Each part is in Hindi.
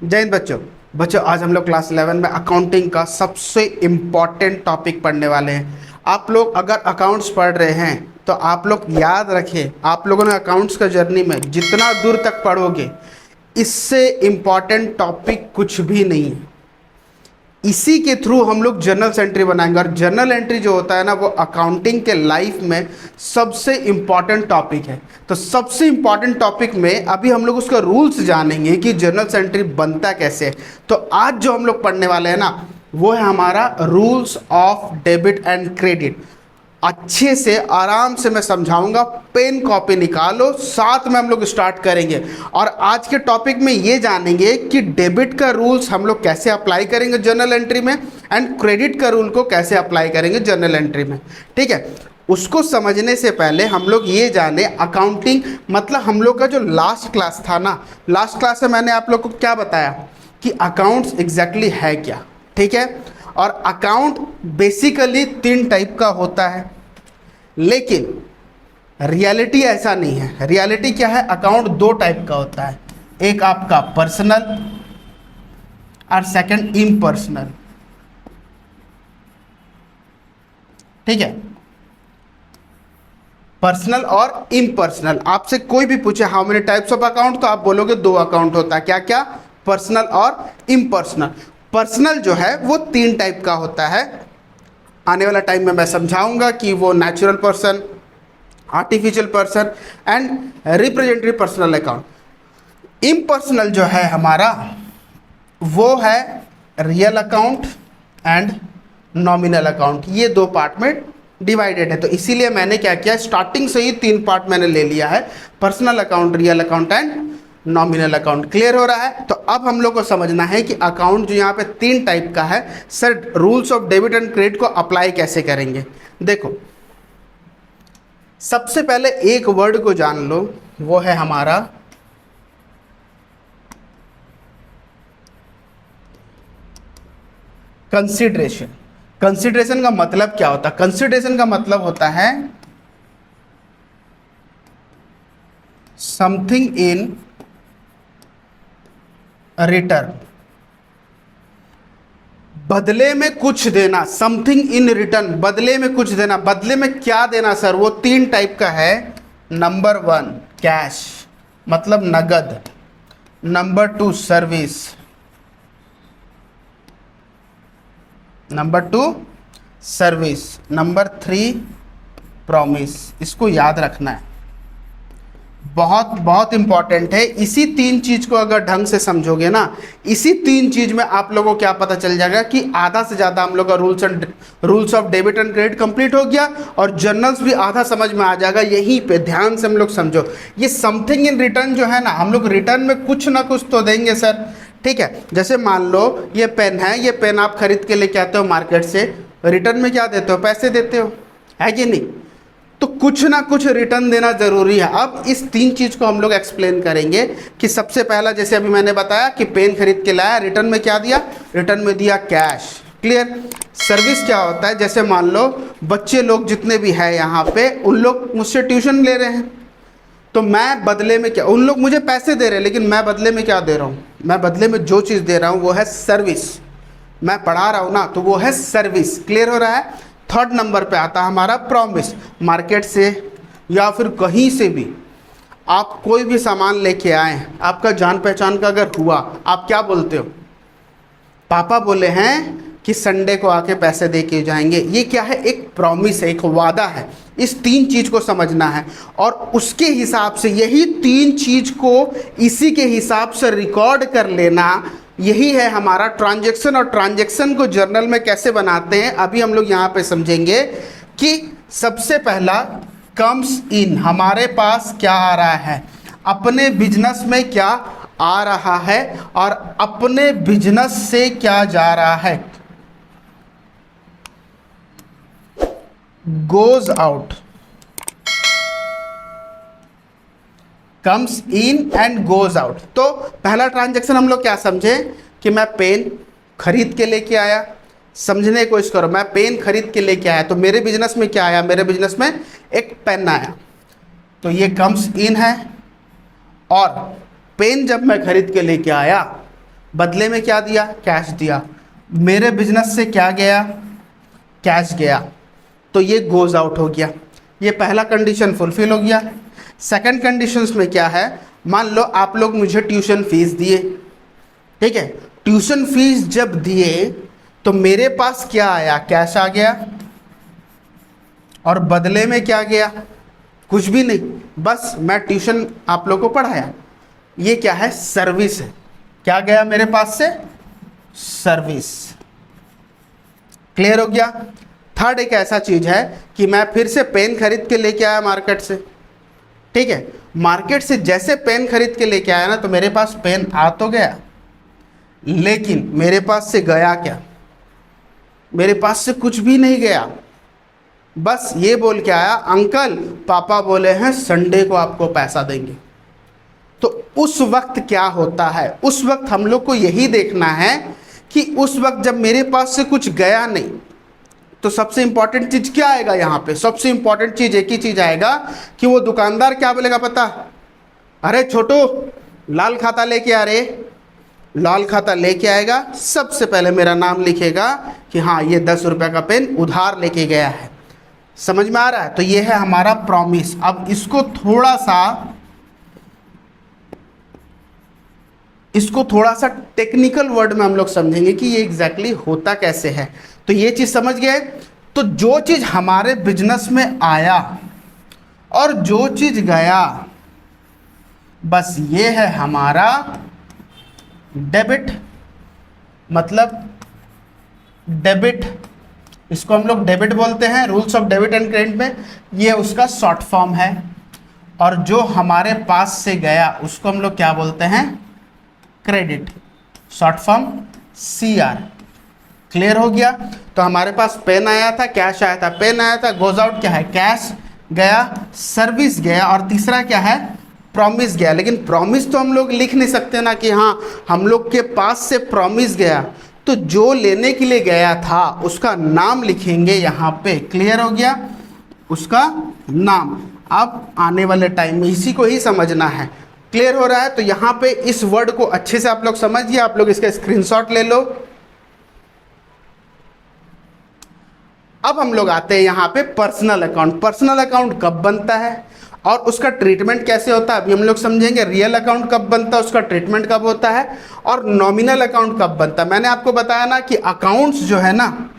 जय हिंद बच्चों। आज हम लोग क्लास 11 में अकाउंटिंग का सबसे इम्पॉर्टेंट टॉपिक पढ़ने वाले हैं। आप लोग अगर अकाउंट्स पढ़ रहे हैं तो आप लोग याद रखें, आप लोगों ने अकाउंट्स का जर्नी में जितना दूर तक पढ़ोगे, इससे इम्पॉर्टेंट टॉपिक कुछ भी नहीं है। इसी के थ्रू हम लोग जर्नल एंट्री बनाएंगे, और जर्नल एंट्री जो होता है ना, वो अकाउंटिंग के लाइफ में सबसे इम्पॉर्टेंट टॉपिक है। तो सबसे इम्पॉर्टेंट टॉपिक में अभी हम लोग उसका रूल्स जानेंगे कि जर्नल एंट्री बनता कैसे है। तो आज जो हम लोग पढ़ने वाले हैं ना, वो है हमारा rules of debit and credit. अच्छे से आराम से मैं समझाऊंगा, पेन कॉपी निकालो, साथ में हम लोग स्टार्ट करेंगे। और आज के टॉपिक में ये जानेंगे कि डेबिट का रूल्स हम लोग कैसे अप्लाई करेंगे जर्नल एंट्री में, एंड क्रेडिट का रूल को कैसे अप्लाई करेंगे जर्नल एंट्री में। ठीक है, उसको समझने से पहले हम लोग ये जाने अकाउंटिंग मतलब हम लोग का जो लास्ट क्लास था ना, लास्ट क्लास में मैंने आप लोग को क्या बताया कि अकाउंट्स एग्जैक्टली है क्या। ठीक है, और अकाउंट बेसिकली 3 टाइप का होता है, लेकिन रियलिटी ऐसा नहीं है। रियलिटी क्या है, अकाउंट 2 टाइप का होता है, एक आपका पर्सनल और सेकंड इम्पर्सनल। ठीक है, पर्सनल और इम्पर्सनल। आपसे कोई भी पूछे how many types of account, तो आप बोलोगे 2 अकाउंट होता है। क्या क्या? पर्सनल और इम्पर्सनल। पर्सनल जो है वो 3 टाइप का होता है। आने वाला टाइम में मैं समझाऊंगा कि वो natural person, artificial person and representative personal account. Impersonal जो है हमारा वो है real account and nominal account. ये 2 पार्ट में डिवाइडेड है। तो इसीलिए मैंने क्या किया, स्टार्टिंग से ही 3 पार्ट मैंने ले लिया है, personal account, real account and nominal account. Clear हो रहा है? तो अब हम लोग को समझना है कि अकाउंट जो यहाँ पे 3 टाइप का है, sir rules of debit and credit को अप्लाई कैसे करेंगे। देखो, सबसे पहले एक वर्ड को जान लो, वो है हमारा कंसिडरेशन। कंसिडरेशन का मतलब क्या होता है? कंसिडरेशन का मतलब होता है समथिंग इन रिटर्न, बदले में कुछ देना। समथिंग इन रिटर्न, बदले में कुछ देना। बदले में क्या देना सर? वो 3 टाइप का है। नंबर 1 कैश मतलब नगद, number 2 service, number 2 service, number 3 promise. इसको याद रखना है, बहुत बहुत इंपॉर्टेंट है। इसी 3 चीज को अगर ढंग से समझोगे ना, इसी 3 चीज में आप लोगों को क्या पता चल जाएगा कि आधा से ज्यादा हम लोग का rules of debit and credit complete हो गया, और जर्नल्स भी आधा समझ में आ जाएगा। यहीं पे ध्यान से हम लोग समझो, ये समथिंग इन रिटर्न जो है ना, हम लोग रिटर्न में कुछ ना कुछ तो देंगे सर। ठीक है, जैसे मान लो ये पेन है, ये पेन आप खरीद के लेके आते हो मार्केट से, रिटर्न में क्या देते हो? पैसे देते हो, है कि नहीं? तो कुछ ना कुछ रिटर्न देना जरूरी है। अब इस 3 चीज को हम लोग एक्सप्लेन करेंगे कि सबसे पहला, जैसे अभी मैंने बताया कि पेन खरीद के लाया, रिटर्न में क्या दिया? रिटर्न में दिया कैश। क्लियर? सर्विस क्या होता है? जैसे मान लो बच्चे लोग जितने भी हैं यहाँ पे, उन लोग मुझसे ट्यूशन ले रहे हैं, तो मैं बदले में क्या, उन लोग मुझे पैसे दे रहे हैं, लेकिन मैं बदले में क्या दे रहा हूँ? मैं बदले में जो चीज़ दे रहा हूँ वो है सर्विस। मैं पढ़ा रहा हूँ ना, तो वो है सर्विस। क्लियर हो रहा है? 3rd नंबर पे आता है हमारा प्रॉमिस। मार्केट से या फिर कहीं से भी आप कोई भी सामान लेके आए, आपका जान पहचान का अगर हुआ, आप क्या बोलते हो? पापा बोले हैं कि संडे को आके पैसे दे के जाएंगे। ये क्या है? एक प्रॉमिस है, एक वादा है। इस 3 चीज को समझना है, और उसके हिसाब से यही 3 चीज को इसी के हिसाब से रिकॉर्ड कर लेना। यही है हमारा ट्रांजैक्शन। और ट्रांजैक्शन को जर्नल में कैसे बनाते हैं, अभी हम लोग यहाँ पे समझेंगे कि सबसे पहला कम्स इन, हमारे पास क्या आ रहा है, अपने बिजनेस में क्या आ रहा है, और अपने बिजनेस से क्या जा रहा है। Goes out, comes in and goes out. तो पहला ट्रांजैक्शन हम लोग क्या समझे कि मैं पेन खरीद के लेके आया। समझने की कोशिश करो, मैं पेन खरीद के लेके आया, तो मेरे बिजनेस में क्या आया? मेरे बिजनेस में एक पेन आया, तो ये कम्स इन है। और पेन जब मैं खरीद के लेके आया, बदले में क्या दिया, कैश दिया। मेरे बिजनेस से क्या गया, कैश गया, तो ये गोज आउट हो गया। ये पहला कंडीशन फुलफिल हो गया। सेकंड कंडीशंस में क्या है, मान लो आप लोग मुझे ट्यूशन फीस दिए, ठीक है, ट्यूशन फीस जब दिए तो मेरे पास क्या आया, कैश आ गया, और बदले में क्या गया, कुछ भी नहीं, बस मैं ट्यूशन आप लोग को पढ़ाया। ये क्या है, सर्विस है। क्या गया मेरे पास से, सर्विस। क्लियर हो गया। थर्ड एक ऐसा चीज है कि मैं फिर से पेन खरीद के लेके आया मार्केट से, ठीक है, मार्केट से जैसे पेन खरीद के लेके आया ना, तो मेरे पास पेन आ तो गया, लेकिन मेरे पास से गया क्या, मेरे पास से कुछ भी नहीं गया। बस ये बोल के आया, अंकल पापा बोले हैं संडे को आपको पैसा देंगे। तो उस वक्त क्या होता है, उस वक्त हम लोग को यही देखना है कि उस वक्त जब मेरे पास से कुछ गया नहीं, तो सबसे इंपॉर्टेंट चीज क्या आएगा यहाँ पे, सबसे इंपॉर्टेंट चीज एक ही चीज आएगा कि वो दुकानदार क्या बोलेगा पता, अरे छोटू लाल खाता लेके आ रे, लाल खाता लेके आएगा, सबसे पहले मेरा नाम लिखेगा कि हाँ ये 10 रुपये का पेन उधार लेके गया है। समझ में आ रहा है। तो ये है हमारा प्रॉमिस। अब इसको थोड़ा सा टेक्निकल वर्ड में हम लोग समझेंगे कि ये एग्जैक्टली होता कैसे है। तो ये चीज समझ गए। तो जो चीज हमारे बिजनेस में आया और जो चीज गया, बस ये है हमारा डेबिट, मतलब डेबिट, इसको हम लोग डेबिट बोलते हैं, rules of debit and credit में ये उसका शॉर्ट फॉर्म है। और जो हमारे पास से गया उसको हम लोग क्या बोलते हैं, credit, short form CR। Clear हो गया। तो हमारे पास पेन आया था, कैश आया था, पेन आया था, गोज आउट क्या है, कैश गया, सर्विस गया, और तीसरा क्या है, प्रॉमिस गया। लेकिन प्रॉमिस तो हम लोग लिख नहीं सकते ना कि हाँ हम लोग के पास से प्रॉमिस गया, तो जो लेने के लिए गया था उसका नाम लिखेंगे यहाँ पे। क्लियर हो गया, उसका नाम। अब आने वाले टाइम में इसी को ही समझना है। क्लियर हो रहा है। तो यहाँ पे इस वर्ड को अच्छे से आप लोग समझिए, आप लोग इसका स्क्रीनशॉट ले लो। अब हम लोग आते हैं यहाँ पे पर्सनल अकाउंट। पर्सनल अकाउंट कब बनता है और उसका ट्रीटमेंट कैसे होता है, अभी हम लोग समझेंगे। रियल अकाउंट कब बनता है, उसका ट्रीटमेंट कब होता है, और नॉमिनल अकाउंट कब बनता है। मैंने आपको बताया ना कि अकाउंट्स जो है ना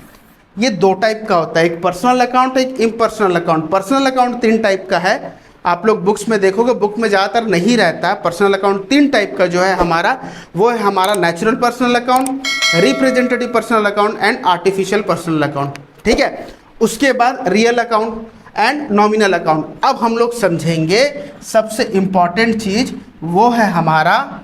ये 2 टाइप का होता है, एक पर्सनल अकाउंट, एक impersonal account. Personal account 3 type का है, आप लोग बुक्स में देखोगे, बुक में ज़्यादातर नहीं रहता है। पर्सनल अकाउंट 3 टाइप का जो है हमारा, वो है हमारा natural personal account, representative personal account and artificial personal account, ठीक है। उसके बाद real account and nominal account. अब हम लोग समझेंगे सबसे इंपॉर्टेंट चीज, वो है हमारा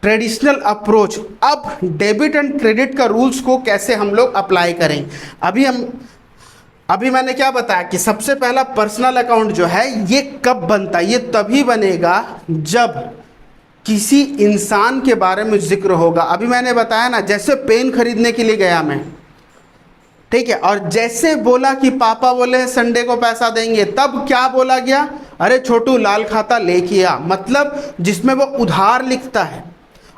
ट्रेडिशनल अप्रोच। अब डेबिट एंड क्रेडिट का रूल्स को कैसे हम लोग अप्लाई करें। अभी मैंने क्या बताया कि सबसे पहला पर्सनल अकाउंट जो है ये कब बनता है, ये तभी बनेगा जब किसी इंसान के बारे में जिक्र होगा। अभी मैंने बताया ना, जैसे पेन खरीदने के लिए गया मैं, ठीक है, और जैसे बोला कि पापा बोले संडे को पैसा देंगे, तब क्या बोला गया, अरे छोटू लाल खाता लेके आ। मतलब जिसमें वो उधार लिखता है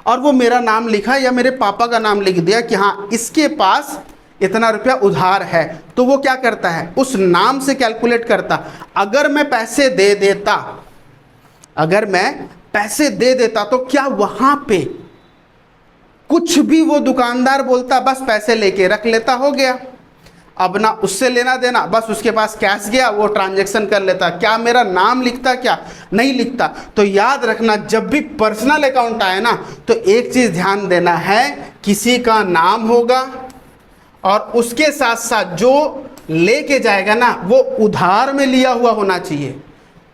और वो मेरा नाम लिखा या मेरे पापा का नाम लिख दिया कि हाँ इसके पास इतना रुपया उधार है, तो वो क्या करता है, उस नाम से कैलकुलेट करता। अगर मैं पैसे दे देता तो क्या वहां पे कुछ भी वो दुकानदार बोलता, बस पैसे लेके रख लेता, हो गया। अब ना उससे लेना देना, बस उसके पास कैश गया, वो ट्रांजैक्शन कर लेता। क्या मेरा नाम लिखता, क्या नहीं लिखता। तो याद रखना, जब भी पर्सनल अकाउंट आए ना, तो एक चीज ध्यान देना है, किसी का नाम होगा और उसके साथ साथ जो लेके जाएगा ना वो उधार में लिया हुआ होना चाहिए।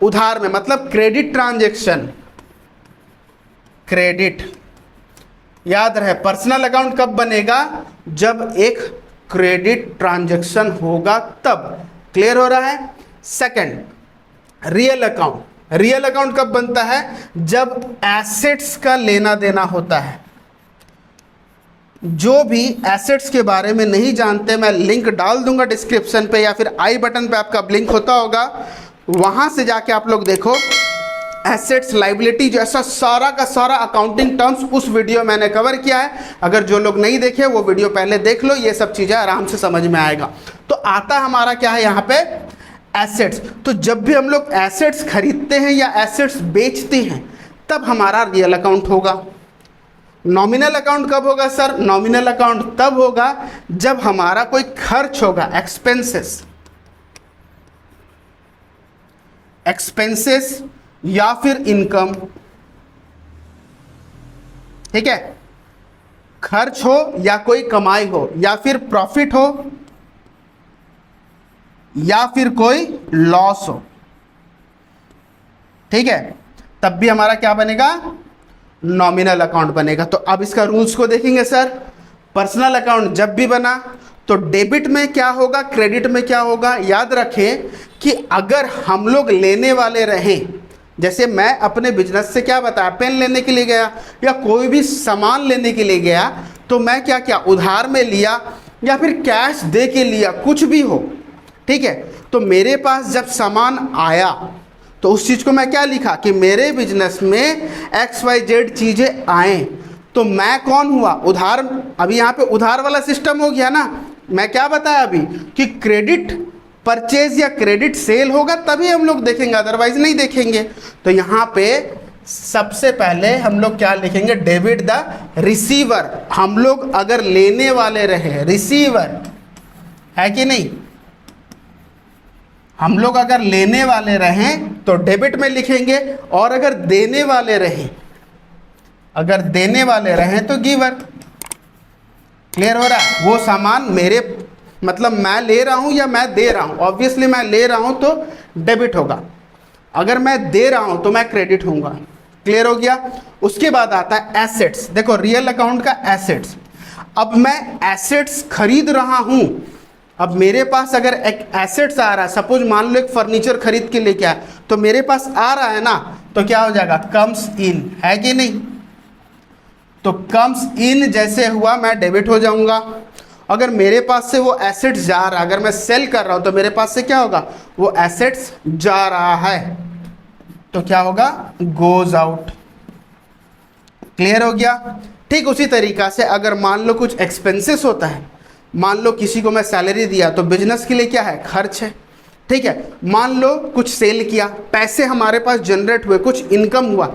उधार में मतलब क्रेडिट ट्रांजैक्शन, क्रेडिट। याद रहे पर्सनल अकाउंट कब बनेगा, जब एक क्रेडिट ट्रांजैक्शन होगा तब। क्लियर हो रहा है। Second, real account. Real account कब बनता है, जब एसेट्स का लेना देना होता है। जो भी एसेट्स के बारे में नहीं जानते, मैं लिंक डाल दूंगा डिस्क्रिप्शन पे या फिर आई बटन पे आपका लिंक होता होगा, वहां से जाके आप लोग देखो एसेट्स लायबिलिटी जैसा सारा का सारा अकाउंटिंग टर्म्स उस वीडियो मैंने कवर किया है। अगर जो लोग नहीं देखे वो वीडियो पहले देख लो, ये सब चीज़ें आराम से समझ में आएगा। तो आता हमारा क्या है यहाँ पे एसेट्स। तो जब भी हम लोग एसेट्स खरीदते हैं या एसेट्स बेचते हैं तब हमारा रियल अकाउंट होगा। नॉमिनल अकाउंट कब होगा सर? नॉमिनल अकाउंट तब होगा जब हमारा कोई खर्च होगा, एक्सपेंसेस या फिर इनकम, ठीक है, खर्च हो या कोई कमाई हो या फिर प्रॉफिट हो या फिर कोई लॉस हो, ठीक है, तब भी हमारा क्या बनेगा? नॉमिनल अकाउंट बनेगा। तो अब इसका रूल्स को देखेंगे सर। पर्सनल अकाउंट जब भी बना तो डेबिट में क्या होगा, क्रेडिट में क्या होगा? याद रखें कि अगर हम लोग लेने वाले रहें, जैसे मैं अपने बिजनेस से क्या बताया, पेन लेने के लिए गया या कोई भी सामान लेने के लिए गया, तो मैं क्या क्या उधार में लिया या फिर कैश दे के लिया, कुछ भी हो, ठीक है। तो मेरे पास जब सामान आया तो उस चीज़ को मैं क्या लिखा कि मेरे बिजनेस में XYZ चीज़ें आए, तो मैं कौन हुआ? उधार। अभी यहाँ पे उधार वाला सिस्टम हो गया ना। मैं क्या बताया अभी कि क्रेडिट परचेज या क्रेडिट सेल होगा तभी हम लोग देखेंगे, अदरवाइज नहीं देखेंगे। तो यहाँ पे सबसे पहले हम लोग क्या लिखेंगे? Debit the receiver. हम लोग अगर लेने वाले रहे, रिसीवर है कि नहीं, हम लोग अगर लेने वाले रहें तो डेबिट में लिखेंगे, और अगर देने वाले रहें तो गिवर। क्लियर हो रहा है? वो सामान मेरे, मतलब मैं ले रहा हूं या मैं दे रहा हूं। ऑब्वियसली मैं ले रहा हूं तो डेबिट होगा, अगर मैं दे रहा हूं तो मैं क्रेडिट होऊंगा। क्लियर हो गया? उसके बाद आता है एसेट्स। देखो रियल अकाउंट का एसेट्स। अब मैं एसेट्स खरीद रहा हूं, अब मेरे पास अगर एक एसेट्स आ रहा है, सपोज मान लो एक फर्नीचर खरीद के लेके आया, तो मेरे पास आ रहा है ना, तो क्या हो जाएगा? कम्स इन, है कि नहीं? तो कम्स इन जैसे हुआ मैं डेबिट हो जाऊंगा। अगर मेरे पास से वो एसेट्स जा रहा है, अगर मैं सेल कर रहा हूं तो मेरे पास से क्या होगा? वो एसेट्स जा रहा है, तो क्या होगा? Goes out. क्लियर हो गया? ठीक उसी तरीका से अगर मान लो कुछ एक्सपेंसेस होता है, मान लो किसी को मैं सैलरी दिया तो बिजनेस के लिए क्या है? खर्च है, ठीक है। मान लो कुछ सेल किया, पैसे हमारे पास जनरेट हुए, कुछ इनकम हुआ,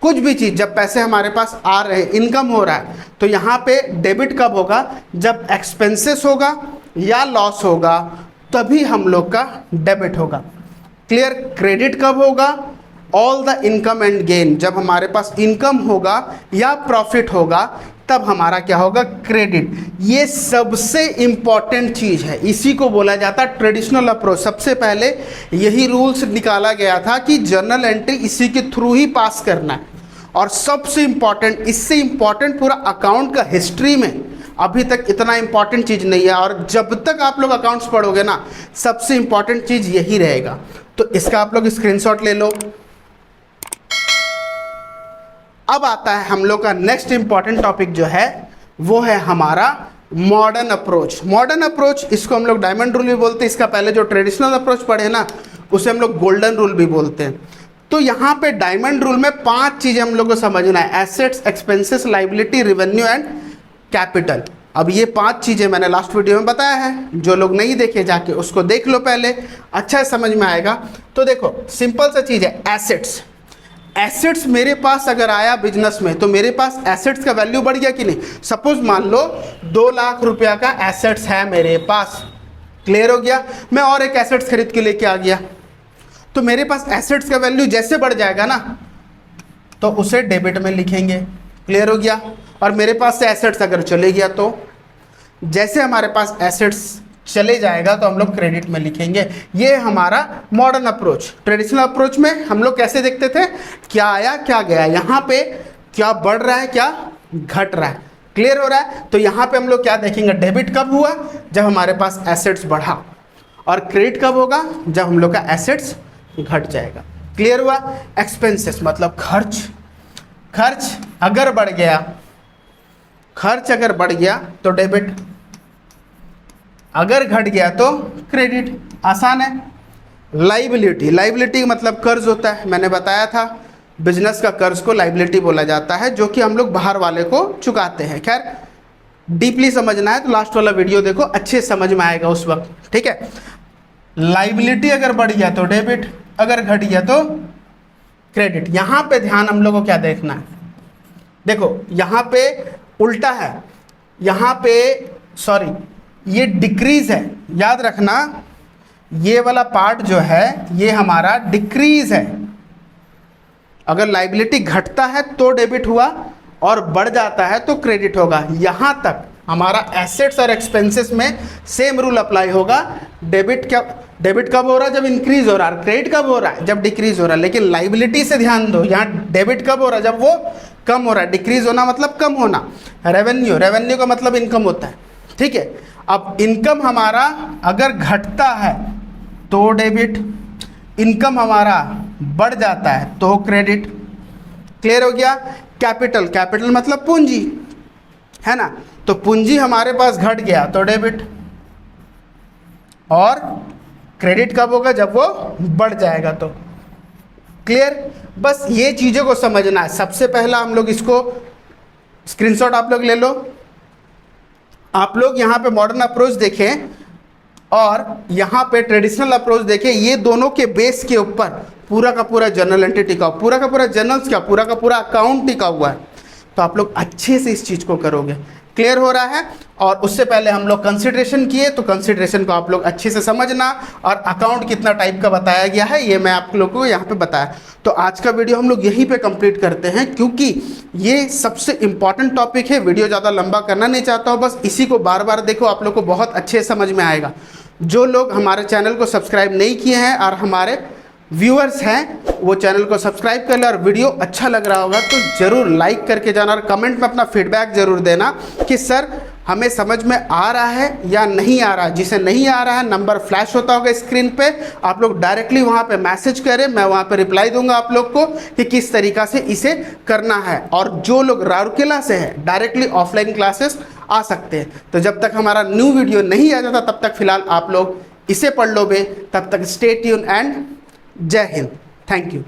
कुछ भी चीज़ जब पैसे हमारे पास आ रहे हैं, इनकम हो रहा है, तो यहाँ पे डेबिट कब होगा? जब एक्सपेंसेस होगा या लॉस होगा तभी हम लोग का डेबिट होगा। क्लियर? क्रेडिट कब होगा? All the income and gain, जब हमारे पास इनकम होगा या प्रॉफिट होगा तब हमारा क्या होगा? क्रेडिट। ये सबसे इंपॉर्टेंट चीज है, इसी को बोला जाता है ट्रेडिशनल अप्रोच। सबसे पहले यही रूल्स निकाला गया था कि जर्नल एंट्री इसी के थ्रू ही पास करना है। और सबसे इंपॉर्टेंट, इससे इंपॉर्टेंट पूरा अकाउंट का हिस्ट्री में अभी तक इतना इंपॉर्टेंट चीज नहीं है। और जब तक आप लोग अकाउंट्स पढ़ोगे ना, सबसे इंपॉर्टेंट चीज यही रहेगा। तो इसका आप लोग स्क्रीनशॉट ले लो। अब आता है हम लोग का नेक्स्ट इंपॉर्टेंट टॉपिक जो है, वो है हमारा मॉडर्न अप्रोच। मॉडर्न अप्रोच, इसको हम लोग डायमंड रूल भी बोलते हैं। इसका पहले जो ट्रेडिशनल अप्रोच पढ़े ना, उसे हम लोग गोल्डन रूल भी बोलते हैं। तो यहाँ पे डायमंड रूल में 5 चीजें हम लोग को समझना है: assets, expenses, liability, revenue and capital. अब ये 5 चीजें मैंने लास्ट वीडियो में बताया है, जो लोग नहीं देखे जाके उसको देख लो पहले, अच्छा समझ में आएगा। तो देखो सिंपल सा चीज है, एसेट्स। एसेट्स मेरे पास अगर आया बिजनेस में, तो मेरे पास एसेट्स का वैल्यू बढ़ गया कि नहीं? सपोज मान लो 2 लाख रुपया का एसेट्स है मेरे पास। क्लियर हो गया? मैं और एक एसेट्स खरीद के लेके आ गया, तो मेरे पास एसेट्स का वैल्यू जैसे बढ़ जाएगा ना, तो उसे डेबिट में लिखेंगे। क्लियर हो गया? और मेरे पास से एसेट्स अगर चले गया, तो जैसे हमारे पास एसेट्स चले जाएगा तो हम लोग क्रेडिट में लिखेंगे। ये हमारा मॉडर्न अप्रोच। ट्रेडिशनल अप्रोच में हम लोग कैसे देखते थे? क्या आया क्या गया, यहाँ पे क्या बढ़ रहा है क्या घट रहा है। क्लियर हो रहा है? तो यहाँ पे हम लोग क्या देखेंगे? डेबिट कब हुआ? जब हमारे पास एसेट्स बढ़ा। और क्रेडिट कब होगा? जब हम लोग का एसेट्स घट जाएगा। क्लियर हुआ? एक्सपेंसेस मतलब खर्च। खर्च अगर बढ़ गया तो डेबिट, अगर घट गया तो क्रेडिट। आसान है। लायबिलिटी, लायबिलिटी मतलब कर्ज होता है, मैंने बताया था। बिजनेस का कर्ज को लाइबिलिटी बोला जाता है, जो कि हम लोग बाहर वाले को चुकाते हैं। खैर डीपली समझना है तो लास्ट वाला वीडियो देखो, अच्छे समझ में आएगा उस वक्त, ठीक है। लाइबिलिटी अगर बढ़ गया तो डेबिट, अगर घट गया तो क्रेडिट। यहां पे ध्यान हम लोग को क्या देखना है, देखो यहां पे उल्टा है, यहां पे सॉरी ये डिक्रीज है, याद रखना ये वाला पार्ट जो है ये हमारा डिक्रीज है। अगर लाइबिलिटी घटता है तो डेबिट हुआ और बढ़ जाता है तो क्रेडिट होगा। यहां तक हमारा एसेट्स और एक्सपेंसेस में सेम रूल अप्लाई होगा। डेबिट कब हो रहा है, जब इंक्रीज हो रहा है, क्रेडिट कब हो रहा है, जब डिक्रीज हो रहा है। लेकिन लाइबिलिटी से ध्यान दो, यहाँ डेबिट कब हो रहा है, जब वो कम हो रहा है। डिक्रीज होना मतलब कम होना। रेवेन्यू का मतलब इनकम होता है, ठीक है। अब इनकम हमारा अगर घटता है तो डेबिट, इनकम हमारा बढ़ जाता है तो क्रेडिट। क्लियर हो गया। कैपिटल मतलब पूंजी, है ना, तो पूंजी हमारे पास घट गया तो डेबिट, और क्रेडिट कब होगा, जब वो बढ़ जाएगा तो। क्लियर। बस ये चीज़ों को समझना है। सबसे पहला हम लोग इसको स्क्रीनशॉट आप लोग ले लो। आप लोग यहाँ पे मॉडर्न अप्रोच देखें और यहाँ पे ट्रेडिशनल अप्रोच देखें। ये दोनों के बेस के ऊपर पूरा का पूरा जर्नल एंट्री टिका, पूरा का पूरा जर्नल्स क्या, पूरा का पूरा अकाउंट टिका हुआ है। तो आप लोग अच्छे से इस चीज़ को करोगे। क्लियर हो रहा है। और उससे पहले हम लोग कंसिडरेशन किए, तो कंसिडरेशन को आप लोग अच्छे से समझना, और अकाउंट कितना टाइप का बताया गया है ये मैं आप लोगों को यहाँ पे बताया। तो आज का वीडियो हम लोग यहीं पे कंप्लीट करते हैं, क्योंकि ये सबसे इंपॉर्टेंट टॉपिक है। वीडियो ज़्यादा लंबा करना नहीं चाहता हूँ, बस इसी को बार बार देखो, आप लोग को बहुत अच्छे समझ में आएगा। जो लोग हमारे चैनल को सब्सक्राइब नहीं किए हैं और हमारे व्यूअर्स हैं, वो चैनल को सब्सक्राइब कर ले, और वीडियो अच्छा लग रहा होगा तो ज़रूर लाइक करके जाना, और कमेंट में अपना फीडबैक ज़रूर देना कि सर हमें समझ में आ रहा है या नहीं आ रहा है। जिसे नहीं आ रहा है, नंबर फ्लैश होता होगा स्क्रीन पे, आप लोग डायरेक्टली वहाँ पे मैसेज करें, मैं वहाँ पे रिप्लाई दूंगा आप लोग को कि किस तरीक़ा से इसे करना है। और जो लोग राउरकेला से हैं, डायरेक्टली ऑफलाइन क्लासेस आ सकते हैं। तो जब तक हमारा न्यू वीडियो नहीं आ जाता तब तक फिलहाल आप लोग इसे पढ़ लो बे। तब तक स्टे ट्यून एंड जय हिंद। Thank you.